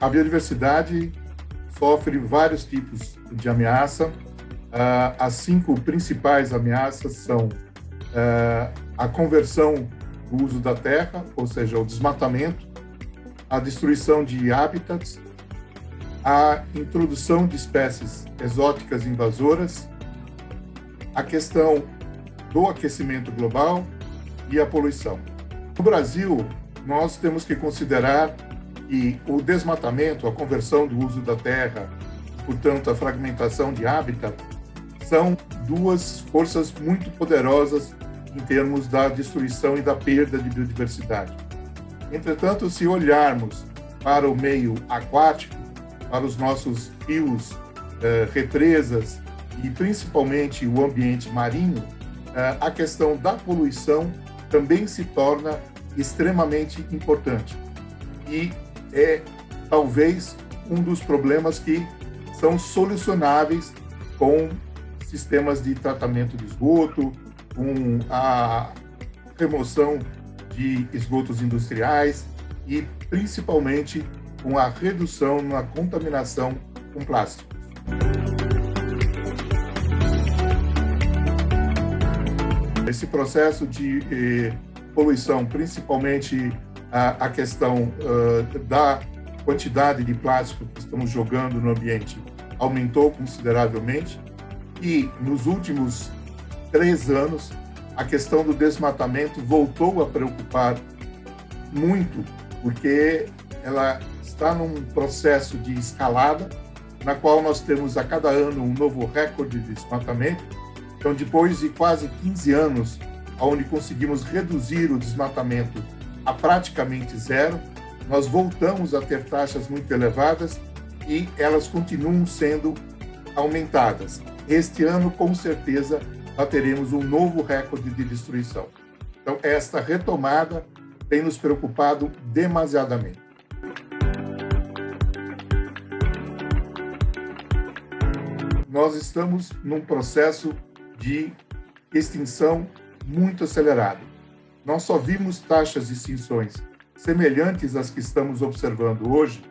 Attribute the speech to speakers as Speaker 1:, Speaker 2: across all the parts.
Speaker 1: A biodiversidade sofre vários tipos de ameaça. As 5 principais ameaças são a conversão do uso da terra, ou seja, o desmatamento, a destruição de hábitats, a introdução de espécies exóticas invasoras, a questão do aquecimento global e a poluição. No Brasil, nós temos que considerar que o desmatamento, a conversão do uso da terra, portanto, a fragmentação de hábitat, são 2 forças muito poderosas em termos da destruição e da perda de biodiversidade. Entretanto, se olharmos para o meio aquático, para os nossos rios, represas e principalmente o ambiente marinho, a questão da poluição também se torna extremamente importante. E é talvez um dos problemas que são solucionáveis com sistemas de tratamento de esgoto, com a remoção de esgotos industriais e principalmente com a redução na contaminação com plástico. Esse processo de poluição, principalmente a questão da quantidade de plástico que estamos jogando no ambiente, aumentou consideravelmente. E nos últimos 3 anos, a questão do desmatamento voltou a preocupar muito, porque ela está num processo de escalada, na qual nós temos a cada ano um novo recorde de desmatamento. Então, depois de quase 15 anos, onde conseguimos reduzir o desmatamento a praticamente zero, nós voltamos a ter taxas muito elevadas e elas continuam sendo aumentadas. Este ano, com certeza, bateremos um novo recorde de destruição. Então, esta retomada tem nos preocupado demasiadamente. Nós estamos num processo de extinção muito acelerado. Nós só vimos taxas de extinções semelhantes às que estamos observando hoje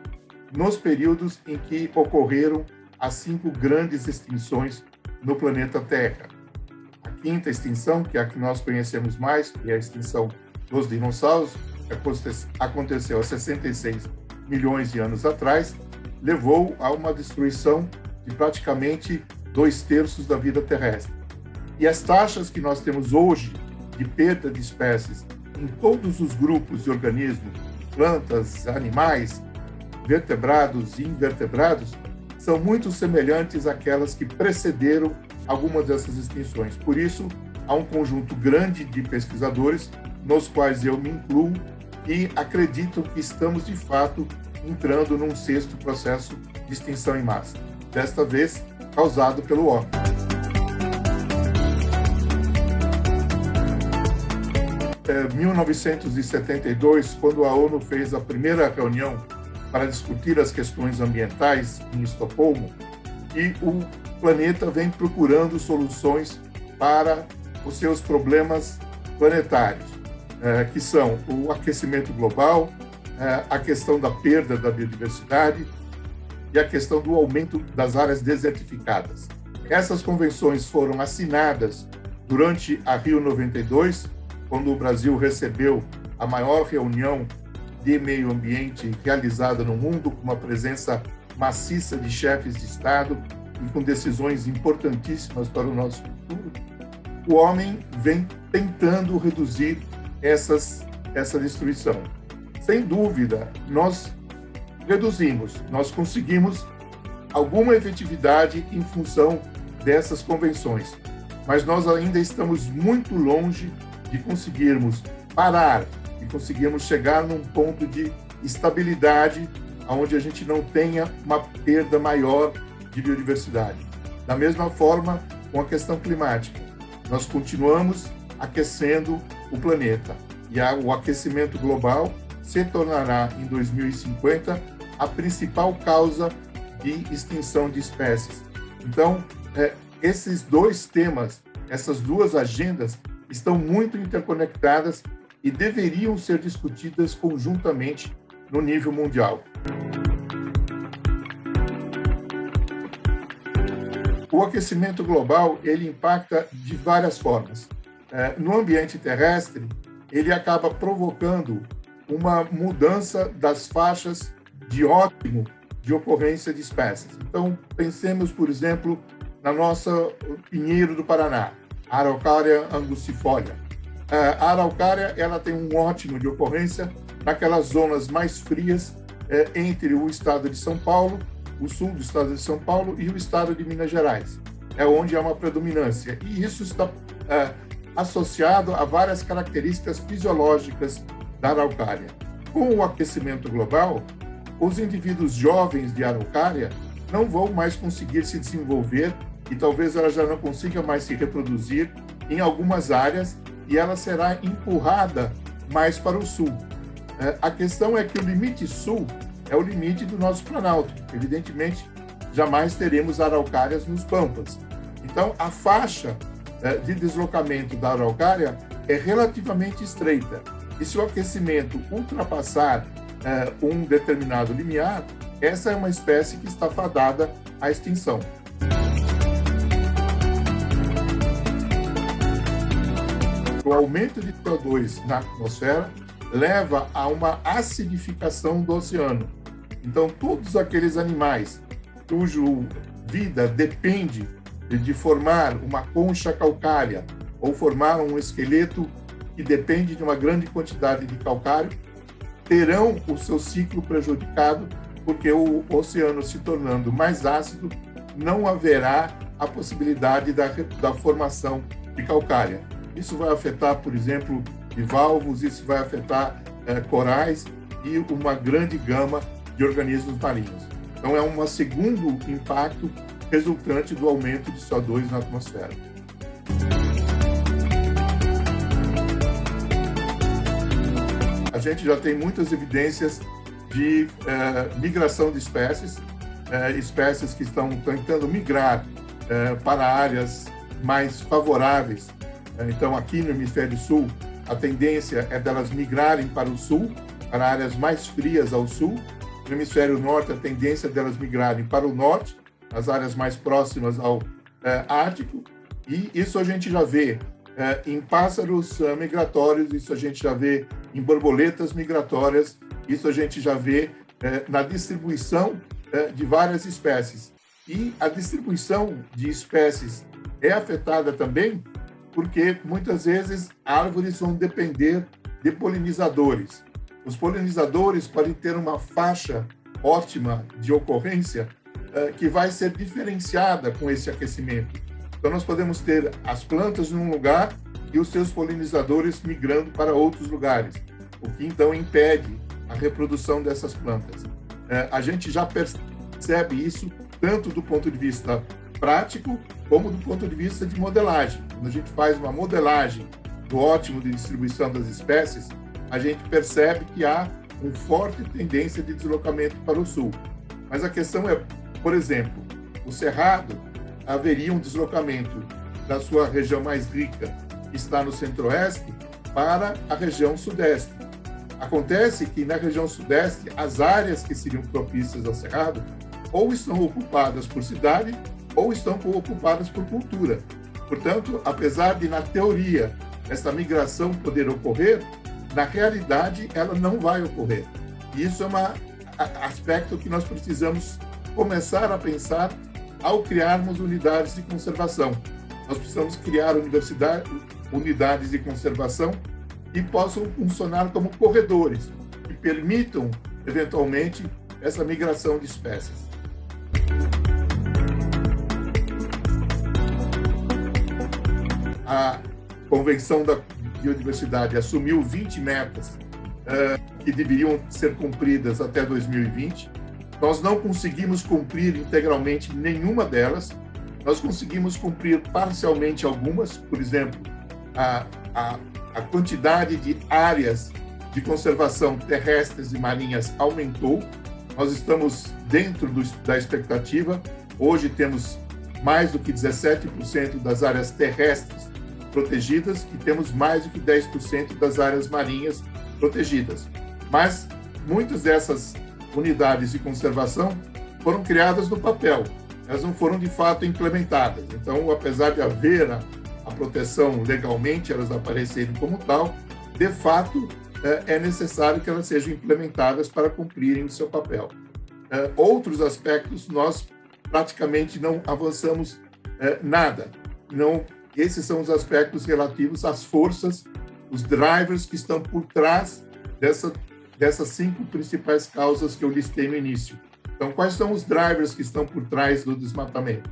Speaker 1: nos períodos em que ocorreram as 5 grandes extinções no planeta Terra. A 5ª extinção, que é a que nós conhecemos mais, que é a extinção dos dinossauros, que aconteceu há 66 milhões de anos atrás, levou a uma destruição de praticamente 2/3 da vida terrestre. E as taxas que nós temos hoje de perda de espécies em todos os grupos de organismos, plantas, animais, vertebrados e invertebrados, são muito semelhantes àquelas que precederam alguma dessas extinções. Por isso, há um conjunto grande de pesquisadores, nos quais eu me incluo, que acreditam que estamos, de fato, entrando num 6º processo de extinção em massa, desta vez causado pelo homem. Em 1972, quando a ONU fez a primeira reunião para discutir as questões ambientais em Estocolmo, e o planeta vem procurando soluções para os seus problemas planetários, que são o aquecimento global, a questão da perda da biodiversidade e a questão do aumento das áreas desertificadas. Essas convenções foram assinadas durante a Rio 92, quando o Brasil recebeu a maior reunião de meio ambiente realizada no mundo, com uma presença maciça de chefes de Estado e com decisões importantíssimas para o nosso futuro. O homem vem tentando reduzir essa destruição. Sem dúvida, nós reduzimos, nós conseguimos alguma efetividade em função dessas convenções, mas nós ainda estamos muito longe de conseguirmos parar, de conseguirmos chegar num ponto de estabilidade onde a gente não tenha uma perda maior de biodiversidade. Da mesma forma, com a questão climática, nós continuamos aquecendo o planeta e o aquecimento global se tornará, em 2050, a principal causa de extinção de espécies. Então, esses 2 temas, essas 2 agendas, estão muito interconectadas e deveriam ser discutidas conjuntamente no nível mundial. O aquecimento global, ele impacta de várias formas. No ambiente terrestre, ele acaba provocando uma mudança das faixas de ótimo de ocorrência de espécies. Então, pensemos, por exemplo, na nossa pinheiro do Paraná, a Araucária angustifolia. A araucária, ela tem um ótimo de ocorrência naquelas zonas mais frias entre o estado de São Paulo, o sul do estado de São Paulo e o estado de Minas Gerais. É onde há uma predominância. E isso está associado a várias características fisiológicas da araucária. Com o aquecimento global, os indivíduos jovens de araucária não vão mais conseguir se desenvolver e talvez ela já não consiga mais se reproduzir em algumas áreas e ela será empurrada mais para o sul. A questão é que o limite sul é o limite do nosso planalto. Evidentemente, jamais teremos araucárias nos pampas. Então, a faixa de deslocamento da araucária é relativamente estreita. E se o aquecimento ultrapassar um determinado limiar, essa é uma espécie que está fadada à extinção. O aumento de CO2 na atmosfera leva a uma acidificação do oceano. Então, todos aqueles animais cuja vida depende de formar uma concha calcária ou formar um esqueleto que depende de uma grande quantidade de calcário, terão o seu ciclo prejudicado, porque o oceano se tornando mais ácido, não haverá a possibilidade da formação de calcária. Isso vai afetar, por exemplo, bivalvos, isso vai afetar corais e uma grande gama de organismos marinhos. Então, é um segundo impacto resultante do aumento de CO2 na atmosfera. A gente já tem muitas evidências de migração de espécies, espécies que estão tentando migrar para áreas mais favoráveis. Então, aqui no hemisfério sul, a tendência é delas migrarem para o sul, para áreas mais frias ao sul. No hemisfério norte, a tendência é delas migrarem para o norte, as áreas mais próximas ao Ártico. E isso a gente já vê em pássaros migratórios, isso a gente já vê em borboletas migratórias, isso a gente já vê na distribuição de várias espécies. E a distribuição de espécies é afetada também porque, muitas vezes, árvores vão depender de polinizadores. Os polinizadores podem ter uma faixa ótima de ocorrência que vai ser diferenciada com esse aquecimento. Então, nós podemos ter as plantas num lugar e os seus polinizadores migrando para outros lugares, o que, então, impede a reprodução dessas plantas. A gente já percebe isso tanto do ponto de vista prático como do ponto de vista de modelagem. Quando a gente faz uma modelagem do ótimo de distribuição das espécies, a gente percebe que há uma forte tendência de deslocamento para o sul. Mas a questão é, por exemplo, o Cerrado haveria um deslocamento da sua região mais rica, que está no centro-oeste, para a região sudeste. Acontece que na região sudeste, as áreas que seriam propícias ao Cerrado ou estão ocupadas por cidade ou estão ocupadas por cultura. Portanto, apesar de, na teoria, essa migração poder ocorrer, na realidade, ela não vai ocorrer. E isso é um aspecto que nós precisamos começar a pensar ao criarmos unidades de conservação. Nós precisamos criar unidades de conservação que possam funcionar como corredores, que permitam, eventualmente, essa migração de espécies. A Convenção da Biodiversidade assumiu 20 metas que deveriam ser cumpridas até 2020. Nós não conseguimos cumprir integralmente nenhuma delas. Nós conseguimos cumprir parcialmente algumas. Por exemplo, a quantidade de áreas de conservação terrestres e marinhas aumentou. Nós estamos dentro da expectativa. Hoje temos mais do que 17% das áreas terrestres protegidas e temos mais do que 10% das áreas marinhas protegidas. Mas muitas dessas unidades de conservação foram criadas no papel. elas não foram de fato implementadas. Então, apesar de haver a proteção legalmente, elas aparecerem como tal, de fato, é necessário que elas sejam implementadas para cumprirem o seu papel. Outros aspectos, nós praticamente não avançamos nada. Não, esses são os aspectos relativos às forças, os drivers que estão por trás dessas 5 principais causas que eu listei no início. Então, quais são os drivers que estão por trás do desmatamento?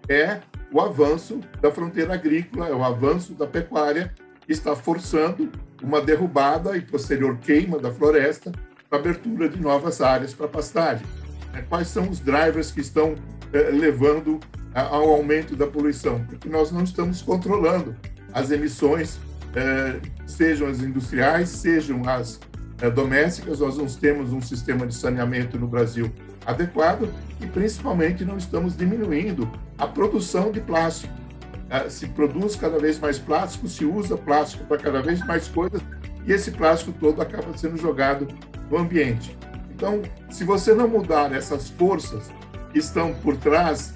Speaker 1: É o avanço da fronteira agrícola, é o avanço da pecuária, que está forçando uma derrubada e posterior queima da floresta para a abertura de novas áreas para pastagem. Quais são os drivers que estão levando ao aumento da poluição? Porque nós não estamos controlando as emissões, sejam as industriais, sejam as domésticas. Nós não temos um sistema de saneamento no Brasil adequado e, principalmente, não estamos diminuindo a produção de plástico. Se produz cada vez mais plástico, se usa plástico para cada vez mais coisas e esse plástico todo acaba sendo jogado no ambiente. Então, se você não mudar essas forças que estão por trás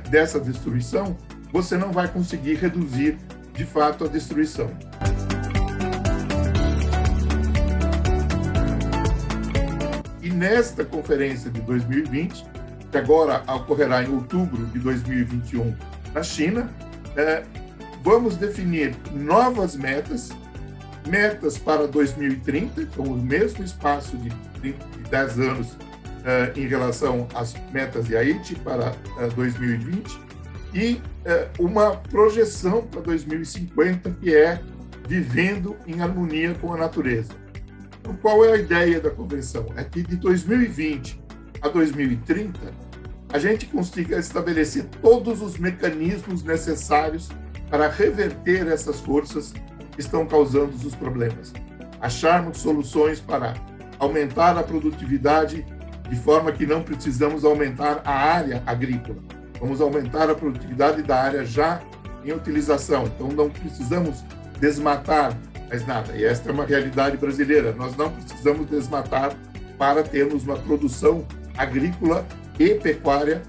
Speaker 1: dessa destruição, você não vai conseguir reduzir, de fato, a destruição. E nesta conferência de 2020, que agora ocorrerá em outubro de 2021 na China, vamos definir novas metas para 2030, com o mesmo espaço de 10 anos em relação às metas de Aichi para 2020, e uma projeção para 2050, que é vivendo em harmonia com a natureza. Então, qual é a ideia da convenção? É que de 2020 a 2030, a gente consiga estabelecer todos os mecanismos necessários para reverter essas forças que estão causando os problemas. Acharmos soluções para aumentar a produtividade de forma que não precisamos aumentar a área agrícola. Vamos aumentar a produtividade da área já em utilização. Então, não precisamos desmatar mais nada. E esta é uma realidade brasileira. Nós não precisamos desmatar para termos uma produção agrícola e pecuária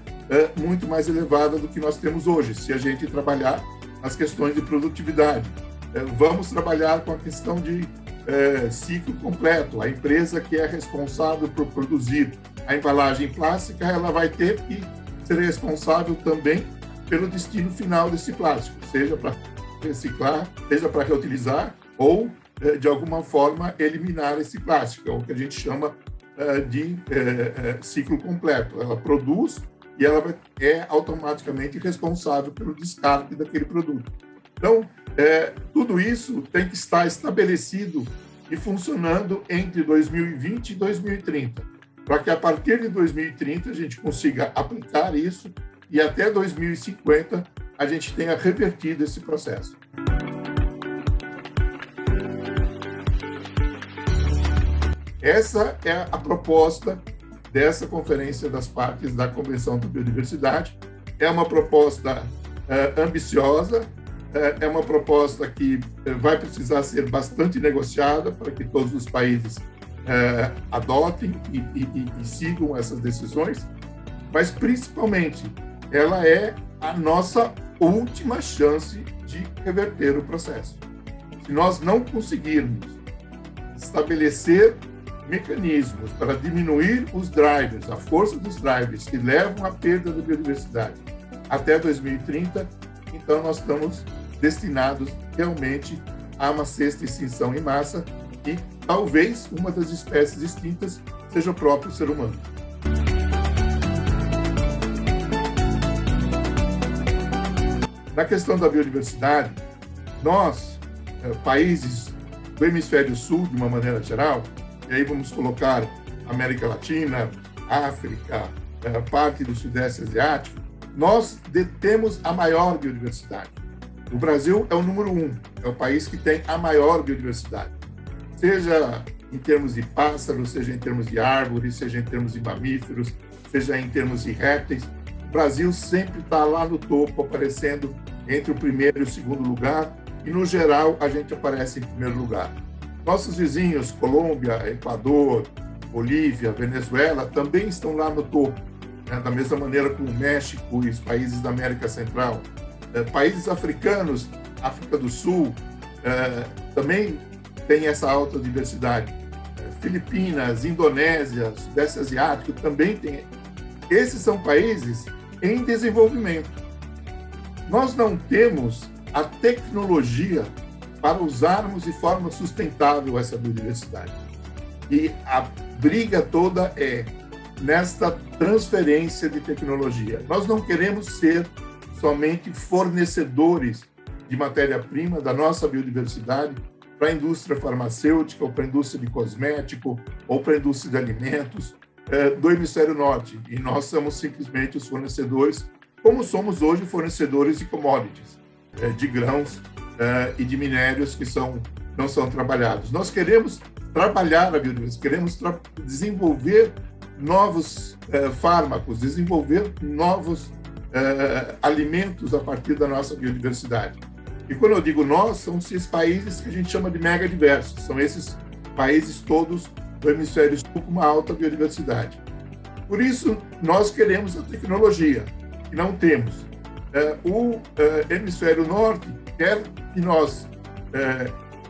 Speaker 1: muito mais elevada do que nós temos hoje, se a gente trabalhar as questões de produtividade. Vamos trabalhar com a questão de ciclo completo. A empresa que é responsável por produzir a embalagem plástica, ela vai ter que ser responsável também pelo destino final desse plástico, seja para reciclar, seja para reutilizar ou, de alguma forma, eliminar esse plástico, é o que a gente chama de ciclo completo. Ela produz e ela é automaticamente responsável pelo descarte daquele produto. Então, tudo isso tem que estar estabelecido e funcionando entre 2020 e 2030, para que a partir de 2030 a gente consiga aplicar isso e até 2050 a gente tenha revertido esse processo. Essa é a proposta dessa Conferência das Partes da Convenção da Biodiversidade. É uma proposta ambiciosa, é uma proposta que vai precisar ser bastante negociada para que todos os países adotem e sigam essas decisões, mas, principalmente, ela é a nossa última chance de reverter o processo. Se nós não conseguirmos estabelecer mecanismos para diminuir os drivers, a força dos drivers que levam à perda da biodiversidade até 2030, então nós estamos destinados realmente a uma sexta extinção em massa e talvez uma das espécies extintas seja o próprio ser humano. Na questão da biodiversidade, nós, países do hemisfério sul, de uma maneira geral, e aí vamos colocar América Latina, África, parte do Sudeste Asiático, nós detemos a maior biodiversidade. O Brasil é o número 1, é o país que tem a maior biodiversidade. Seja em termos de pássaros, seja em termos de árvores, seja em termos de mamíferos, seja em termos de répteis, o Brasil sempre está lá no topo, aparecendo entre o primeiro e o segundo lugar, e no geral a gente aparece em primeiro lugar. Nossos vizinhos, Colômbia, Equador, Bolívia, Venezuela, também estão lá no topo. né, da mesma maneira como o México e os países da América Central. Países africanos, África do Sul, também tem essa alta diversidade. Filipinas, Indonésia, Sudeste Asiático também tem. Esses são países em desenvolvimento. Nós não temos a tecnologia para usarmos de forma sustentável essa biodiversidade. E a briga toda é nesta transferência de tecnologia. Nós não queremos ser somente fornecedores de matéria-prima da nossa biodiversidade para a indústria farmacêutica, ou para a indústria de cosmético, ou para a indústria de alimentos do hemisfério norte. E nós somos simplesmente os fornecedores, como somos hoje fornecedores de commodities, de grãos e de minérios que não são trabalhados. Nós queremos trabalhar a biodiversidade, queremos desenvolver novos fármacos, desenvolver novos alimentos a partir da nossa biodiversidade. E quando eu digo nós, são esses países que a gente chama de megadiversos, são esses países todos do hemisfério sul com uma alta biodiversidade. Por isso, nós queremos a tecnologia, que não temos. O hemisfério norte quer que nós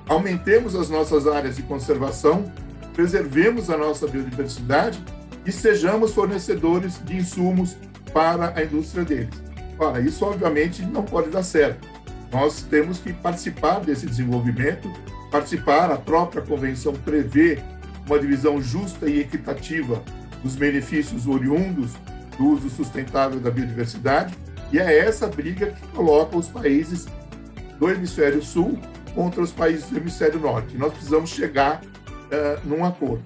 Speaker 1: aumentemos as nossas áreas de conservação, preservemos a nossa biodiversidade e sejamos fornecedores de insumos para a indústria deles. Ora, isso obviamente não pode dar certo. Nós temos que participar desse desenvolvimento, participar, a própria convenção prevê uma divisão justa e equitativa dos benefícios oriundos do uso sustentável da biodiversidade, e é essa briga que coloca os países do hemisfério sul contra os países do hemisfério norte. Nós precisamos chegar num acordo.